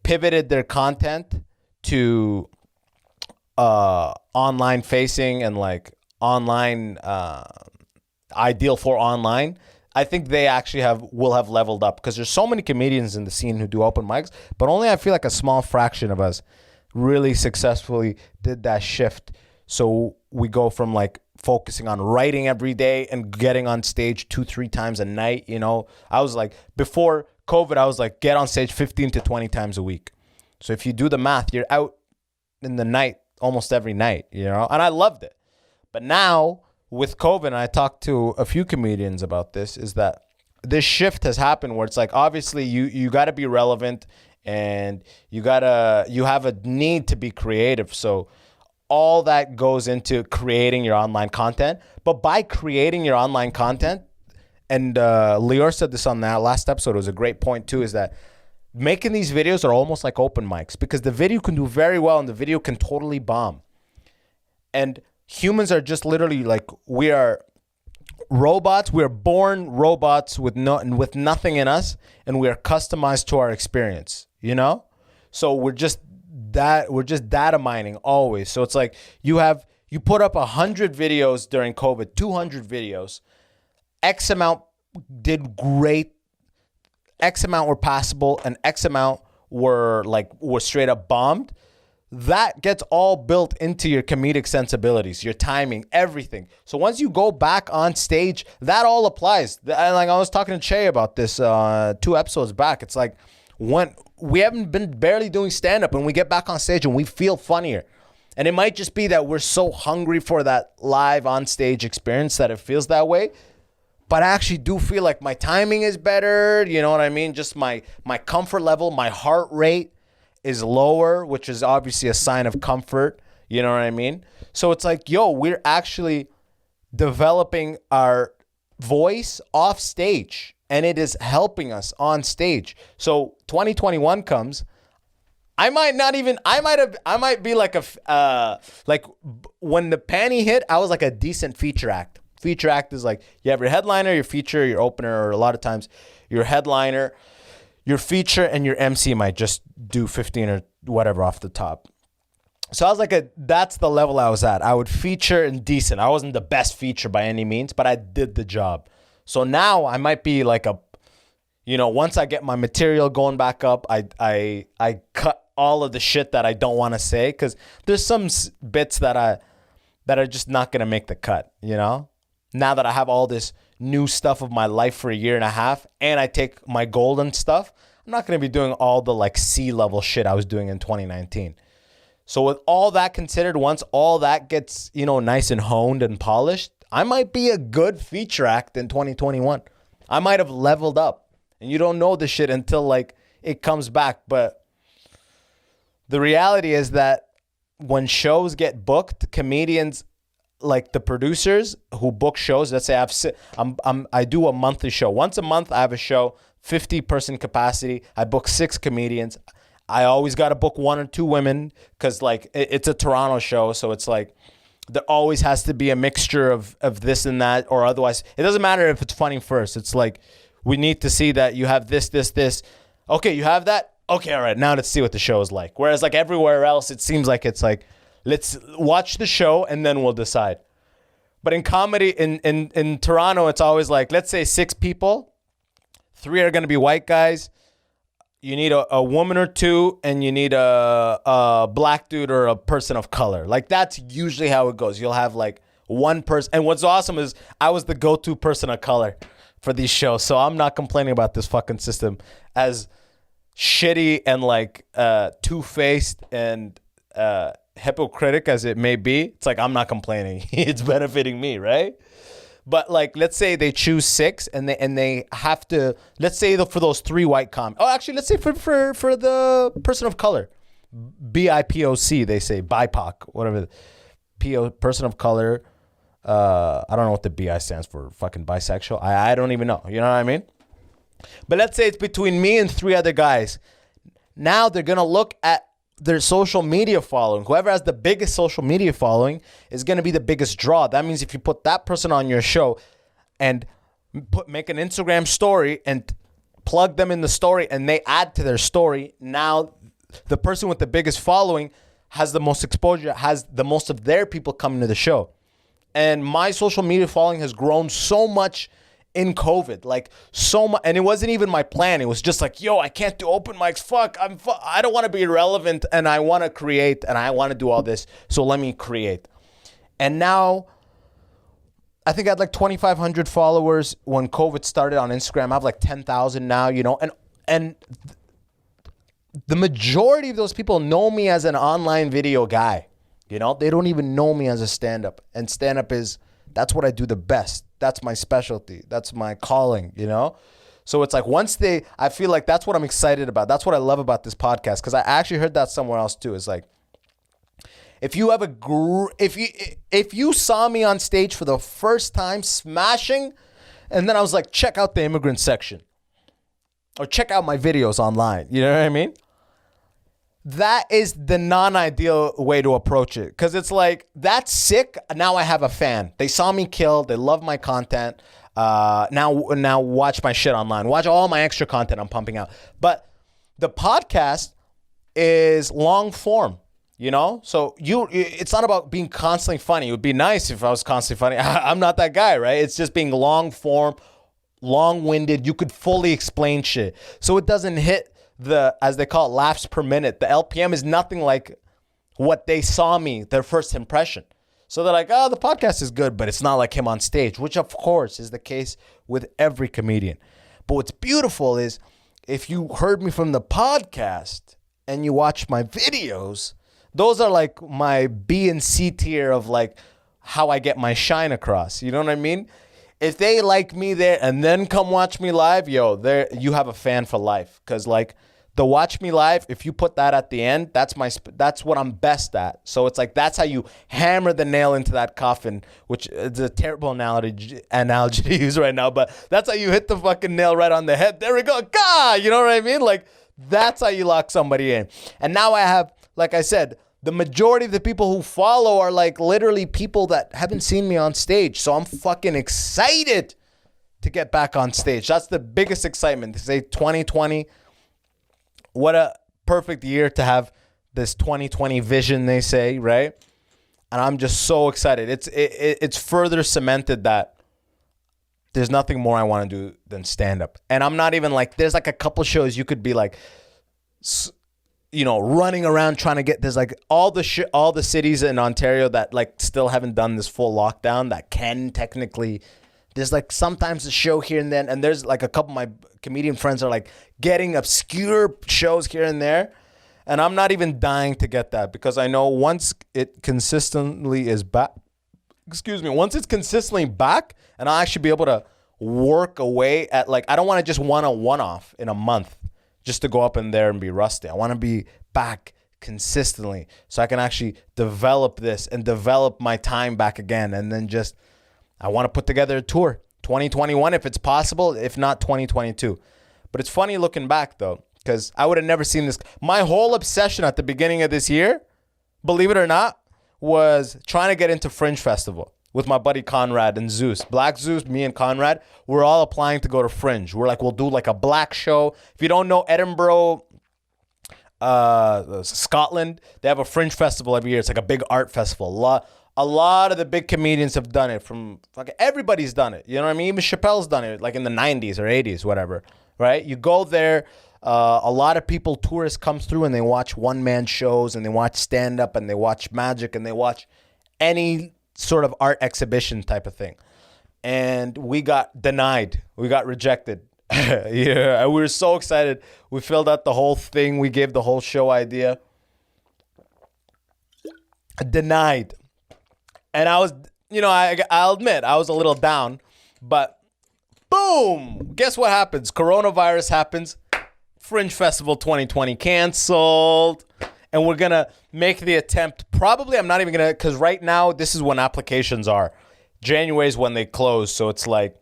S1: pivoted their content to online facing and like online, ideal for online, I think they actually will have leveled up, because there's so many comedians in the scene who do open mics, but only I feel like a small fraction of us really successfully did that shift. So we go from like focusing on writing every day and getting on stage 2-3 times a night. You know, I was like, before COVID, I was like, get on stage 15 to 20 times a week. So if you do the math, you're out in the night almost every night, you know, and I loved it. But now with COVID, and I talked to a few comedians about this, is that this shift has happened where it's like, obviously you got to be relevant, and you have a need to be creative. So all that goes into creating your online content. But by creating your online content, and Lior said this on that last episode, it was a great point too, is that making these videos are almost like open mics, because the video can do very well and the video can totally bomb. And humans are just literally like, we are robots. We are born robots with nothing in us, and we are customized to our experience. You know, so we're just data mining always. So it's like you put up 100 videos during COVID, 200 videos, X amount did great, X amount were passable, and X amount were straight up bombed. That gets all built into your comedic sensibilities, your timing, everything. So once you go back on stage, that all applies. And like I was talking to Che about this 2 episodes back. It's like, when we haven't been barely doing stand-up, and we get back on stage and we feel funnier. And it might just be that we're so hungry for that live on stage experience that it feels that way. But I actually do feel like my timing is better. You know what I mean? Just my comfort level, my heart rate is lower, which is obviously a sign of comfort. You know what I mean? So it's like, we're actually developing our voice off stage, and it is helping us on stage. So 2021 comes, I might be like like when the Pandy hit, I was like a decent feature act. Feature act is like, you have your headliner, your feature, your opener, or a lot of times your headliner, your feature, and your MC might just do 15 or whatever off the top. So I was like, that's the level I was at. I would feature and decent. I wasn't the best feature by any means, but I did the job. So now I might be like once I get my material going back up, I cut all of the shit that I don't want to say, because there's some bits that are just not going to make the cut, you know? Now that I have all this new stuff of my life for a year and a half, and I take my golden stuff, I'm not going to be doing all the like C-level shit I was doing in 2019. So with all that considered, once all that gets, nice and honed and polished, I might be a good feature act in 2021. I might have leveled up, and you don't know the shit until like it comes back. But The reality is that when shows get booked, comedians, like the producers who book shows, let's say I do a monthly show. Once a month, I have a show, 50-person capacity. I book 6 comedians. I always got to book 1 or 2 women because like it's a Toronto show, so it's like there always has to be a mixture of this and that, or otherwise it doesn't matter if it's funny first. It's like we need to see that you have this. Okay, you have that. Okay, all right. Now let's see what the show is like. Whereas like everywhere else, it seems like it's like let's watch the show and then we'll decide. But in comedy in Toronto, it's always like let's say 6 people, 3 are gonna be white guys. You need a woman or 2, and you need a black dude or a person of color. Like, that's usually how it goes. You'll have, like, one person. And what's awesome is I was the go-to person of color for these shows. So I'm not complaining about this fucking system. As shitty and, like, two-faced and hypocritic as it may be, it's like I'm not complaining. It's benefiting me, right? But like, let's say they choose 6 and they have to, let's say for those 3 white comics. Oh, actually, let's say for the person of color, BIPOC, they say BIPOC, whatever, person of color. I don't know what the BI stands for. Fucking bisexual. I don't even know. You know what I mean? But let's say it's between me and 3 other guys. Now they're gonna look at their social media following. Whoever has the biggest social media following is going to be the biggest draw. That means if you put that person on your show and make an Instagram story and plug them in the story and they add to their story, now the person with the biggest following has the most exposure, has the most of their people coming to the show. And my social media following has grown so much in COVID, like so much, and it wasn't even my plan. It was just like, yo, I can't do open mics. I don't want to be irrelevant, and I want to create, and I want to do all this. So let me create. And now, I think I had like 2,500 followers when COVID started on Instagram. I have like 10,000 now, you know, and the majority of those people know me as an online video guy. You know, they don't even know me as a stand-up, and stand-up that's what I do the best. That's my specialty. That's my calling, you know? So it's like I feel like that's what I'm excited about. That's what I love about this podcast, because I actually heard that somewhere else too. It's like, if you saw me on stage for the first time smashing, and then I was like, check out the Immigrant Section, or check out my videos online. You know what I mean? That is the non-ideal way to approach it, because it's like, that's sick. Now I have a fan. They saw me kill. They love my content. Now watch my shit online. Watch all my extra content I'm pumping out. But the podcast is long form, you know? So it's not about being constantly funny. It would be nice if I was constantly funny. I'm not that guy, right? It's just being long form, long-winded. You could fully explain shit. So it doesn't hit as they call it, laughs per minute. The LPM is nothing like what they saw me, their first impression. So they're like, oh, the podcast is good, but it's not like him on stage, which of course is the case with every comedian. But what's beautiful is if you heard me from the podcast and you watch my videos, those are like my B and C tier of like how I get my shine across. You know what I mean? If they like me there and then come watch me live, you have a fan for life. Because like the watch me live, if you put that at the end, that's what I'm best at. So it's like, that's how you hammer the nail into that coffin, which is a terrible analogy to use right now, but that's how you hit the fucking nail right on the head. There we go. Gah! You know what I mean? Like, that's how you lock somebody in. And now I have, like I said, the majority of the people who follow are like literally people that haven't seen me on stage. So I'm fucking excited to get back on stage. That's the biggest excitement. They say 2020. What a perfect year to have this 2020 vision, they say, right? And I'm just so excited. It's further cemented that there's nothing more I want to do than stand up. And I'm not even like, there's like a couple shows you could be like, you know, running around trying to get, there's like all the cities in Ontario that like still haven't done this full lockdown that can technically, there's like sometimes a show here and then, and there's like a couple of my comedian friends are like getting obscure shows here and there. And I'm not even dying to get that, because I know once it consistently is back, once it's consistently back, and I'll actually be able to work away at like, I don't want to just want a one-off in a month just to go up in there and be rusty. I want to be back consistently so I can actually develop this and develop my time back again. And then I want to put together a tour 2021 if it's possible, if not 2022. But it's funny looking back though, because I would have never seen this. My whole obsession at the beginning of this year, believe it or not, was trying to get into Fringe Festival with my buddy Conrad and Zeus. Black Zeus, me and Conrad, we're all applying to go to Fringe. We're like, we'll do like a black show. If you don't know Edinburgh, Scotland, they have a Fringe Festival every year. It's like a big art festival. A lot of the big comedians have done it. Everybody's done it. You know what I mean? Even Chappelle's done it like in the 90s or 80s, whatever. Right? You go there. A lot of people, tourists, comes through and they watch one-man shows and they watch stand-up and they watch magic and they watch any sort of art exhibition type of thing. And we got denied. We got rejected. Yeah, we were so excited. We filled out the whole thing. We gave the whole show idea. Denied. And I was, I'll admit, I was a little down. But boom! Guess what happens? Coronavirus happens. Fringe Festival 2020 canceled. And we're going to make the attempt. Probably I'm not even going to, because right now, this is when applications are. January is when they close. So it's like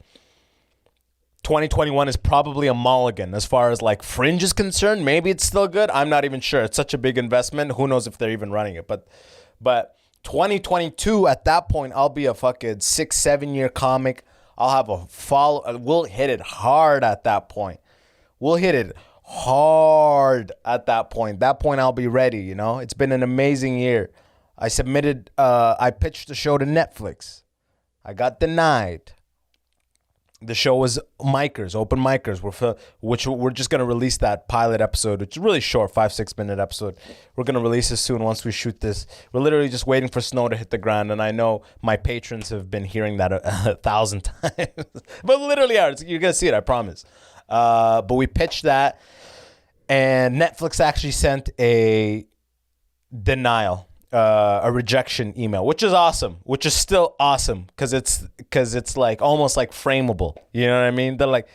S1: 2021 is probably a mulligan as far as like Fringe is concerned. Maybe it's still good. I'm not even sure. It's such a big investment. Who knows if they're even running it. But 2022, at that point, I'll be a fucking 6-7 year comic. I'll have a follow. We'll hit it hard at that point. We'll hit it hard at that point. That point, I'll be ready, It's been an amazing year. I pitched the show to Netflix. I got denied. The show was open micers, which we're just going to release that pilot episode, which is really short, 5-6 minute episode. We're going to release it soon once we shoot this. We're literally just waiting for snow to hit the ground, and I know my patrons have been hearing that 1,000 times. But literally, you're going to see it, I promise. But we pitched that, and Netflix actually sent a denial, a rejection email, which is awesome, which is still awesome because it's like almost like frameable. You know what I mean? They're like,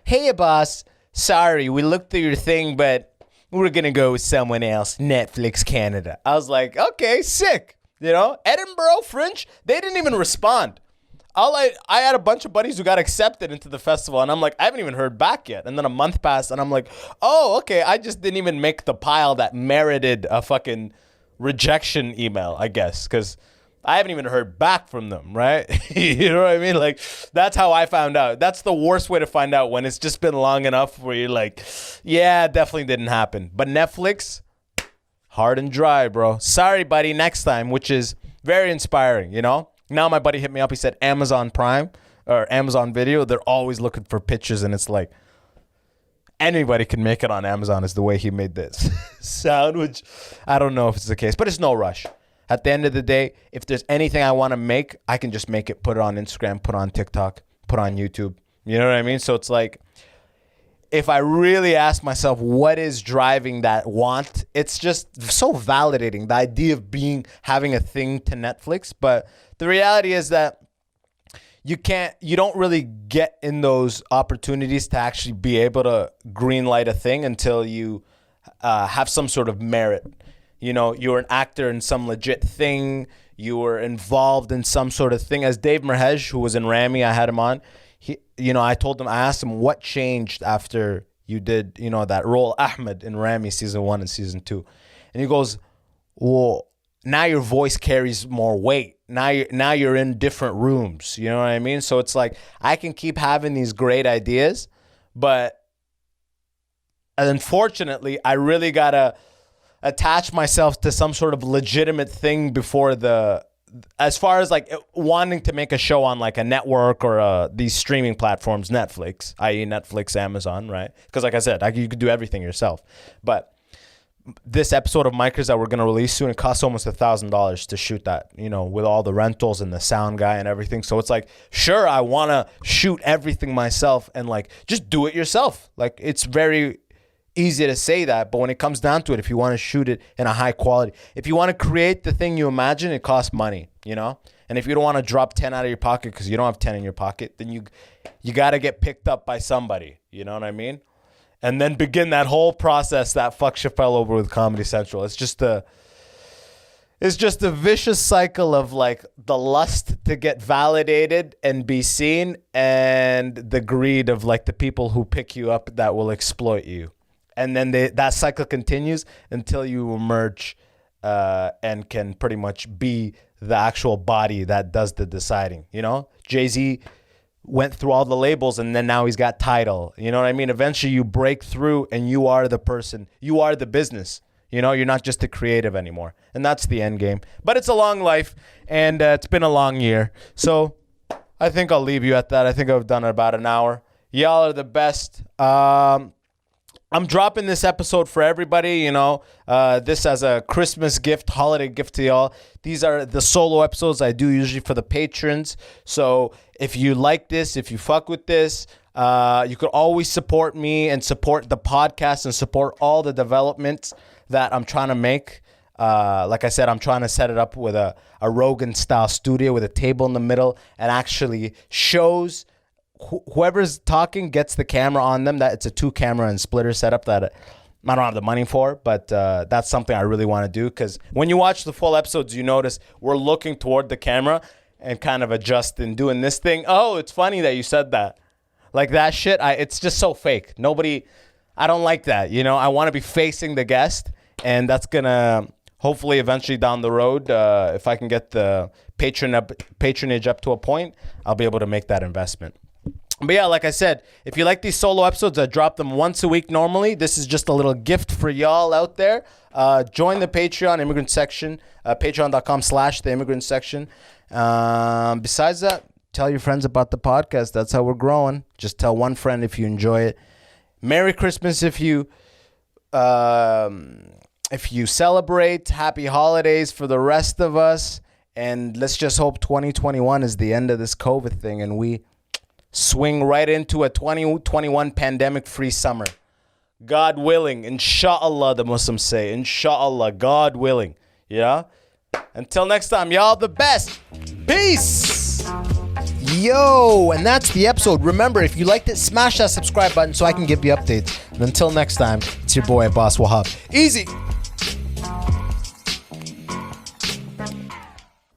S1: hey, boss, sorry, we looked through your thing, but we're going to go with someone else, Netflix Canada. I was like, okay, sick. Edinburgh Fringe, they didn't even respond. I had a bunch of buddies who got accepted into the festival, and I'm like, I haven't even heard back yet. And then a month passed, and I'm like, oh, okay, I just didn't even make the pile that merited a fucking rejection email, I guess, because I haven't even heard back from them, right? You know what I mean? Like, that's how I found out. That's the worst way to find out, when it's just been long enough where you're like, yeah, it definitely didn't happen. But Netflix, hard and dry, bro. Sorry, buddy, next time, which is very inspiring, Now my buddy hit me up. He said Amazon Prime or Amazon Video, they're always looking for pictures, and it's like anybody can make it on Amazon is the way he made this sound, which I don't know if it's the case, but it's no rush. At the end of the day, if there's anything I want to make, I can just make it, put it on Instagram, put it on TikTok, put it on YouTube. You know what I mean? So it's like, if I really ask myself what is driving that want, it's just so validating, the idea of having a thing to Netflix. But the reality is that you don't really get in those opportunities to actually be able to green light a thing until you have some sort of merit. You're an actor in some legit thing. You were involved in some sort of thing. As Dave Merhej, who was in Rami, I had him on. I asked him what changed after you did, that role, Ahmed, in Rami season 1 and season 2. And he goes, well, now your voice carries more weight. Now you're in different rooms. You know what I mean? So it's like, I can keep having these great ideas, but unfortunately, I really got to attach myself to some sort of legitimate thing before as far as like wanting to make a show on like a network or these streaming platforms, Netflix, i.e. Netflix, Amazon, right? Because like I said, you could do everything yourself. But this episode of Micers that we're going to release soon, it costs almost $1,000 to shoot that, with all the rentals and the sound guy and everything. So it's like, sure, I want to shoot everything myself and like just do it yourself. Like, it's very easy to say that, but when it comes down to it, if you want to shoot it in a high quality, if you want to create the thing you imagine, it costs money, and if you don't want to drop 10 out of your pocket because you don't have 10 in your pocket, then you got to get picked up by somebody, you know what I mean? and then begin that whole process that fuck Chappelle over with Comedy Central. It's just a vicious cycle of like the lust to get validated and be seen, and the greed of like the people who pick you up that will exploit you. And then that cycle continues until you emerge and can pretty much be the actual body that does the deciding. You know, Jay-Z went through all the labels, and then now he's got Tidal. You know what I mean? Eventually you break through and you are the person. You are the business. You know, you're not just a creative anymore. And that's the end game. But it's a long life, and it's been a long year. So I think I'll leave you at that. I think I've done about an hour. Y'all are the best. I'm dropping this episode for everybody, you know, this as a Christmas gift, holiday gift to y'all. These are the solo episodes I do usually for the patrons. So if you like this, if you fuck with this, you could always support me and support the podcast and support all the developments that I'm trying to make. Like I said, I'm trying to set it up with a Rogan-style studio with a table in the middle, and actually shows whoever's talking gets the camera on them. That it's a 2-camera and splitter setup that I don't have the money for, but that's something I really want to do, because when you watch the full episodes, you notice we're looking toward the camera and kind of adjusting, doing this thing. Oh, it's funny that you said that. Like that shit, it's just so fake. I don't like that. You know, I want to be facing the guest, and that's going to hopefully eventually down the road, if I can get the patronage up to a point, I'll be able to make that investment. But yeah, like I said, if you like these solo episodes, I drop them once a week normally. This is just a little gift for y'all out there. Join the Patreon, Immigrant Section, patreon.com/the Immigrant Section. Besides that, tell your friends about the podcast. That's how we're growing. Just tell one friend if you enjoy it. Merry Christmas if you celebrate. Happy holidays for the rest of us. And let's just hope 2021 is the end of this COVID thing and we swing right into a 2021 pandemic-free summer. God willing. Inshallah, the Muslims say. Inshallah, God willing. Yeah? Until next time, y'all the best. Peace. Yo, and that's the episode. Remember, if you liked it, smash that subscribe button so I can give you updates. And until next time, it's your boy, Abbas Wahab. Easy.